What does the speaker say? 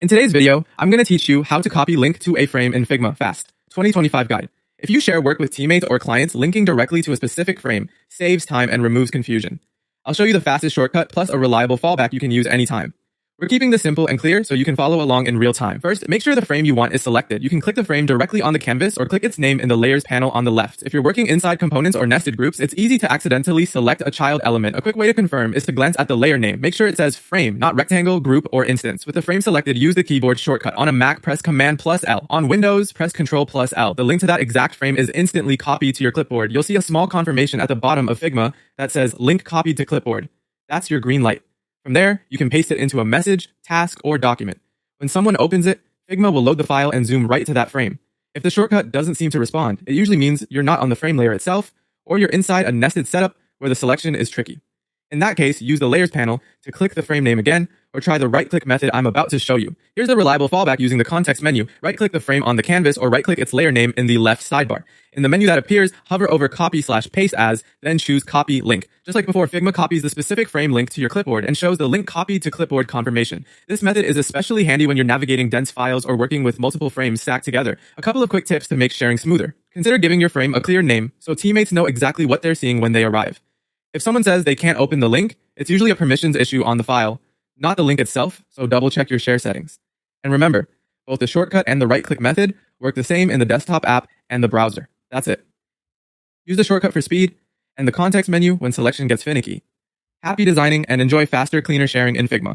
In today's video, I'm going to teach you how to copy link to a frame in Figma fast. 2025 guide. If you share work with teammates or clients, linking directly to a specific frame saves time and removes confusion. I'll show you the fastest shortcut plus a reliable fallback you can use anytime. We're keeping this simple and clear so you can follow along in real time. First, make sure the frame you want is selected. You can click the frame directly on the canvas or click its name in the layers panel on the left. If you're working inside components or nested groups, it's easy to accidentally select a child element. A quick way to confirm is to glance at the layer name. Make sure it says frame, not rectangle, group, or instance. With the frame selected, use the keyboard shortcut. On a Mac, press Command+L. On Windows, press Control+L. The link to that exact frame is instantly copied to your clipboard. You'll see a small confirmation at the bottom of Figma that says link copied to clipboard. That's your green light. From there, you can paste it into a message, task, or document. When someone opens it, Figma will load the file and zoom right to that frame. If the shortcut doesn't seem to respond, it usually means you're not on the frame layer itself, or you're inside a nested setup where the selection is tricky. In that case, use the Layers panel to click the frame name again, or try the right-click method I'm about to show you. Here's a reliable fallback using the context menu. Right-click the frame on the canvas or right-click its layer name in the left sidebar. In the menu that appears, hover over Copy/Paste As, then choose Copy Link. Just like before, Figma copies the specific frame link to your clipboard and shows the link copied to clipboard confirmation. This method is especially handy when you're navigating dense files or working with multiple frames stacked together. A couple of quick tips to make sharing smoother. Consider giving your frame a clear name so teammates know exactly what they're seeing when they arrive. If someone says they can't open the link, it's usually a permissions issue on the file, not the link itself, so double check your share settings. And remember, both the shortcut and the right-click method work the same in the desktop app and the browser. That's it. Use the shortcut for speed and the context menu when selection gets finicky. Happy designing and enjoy faster, cleaner sharing in Figma.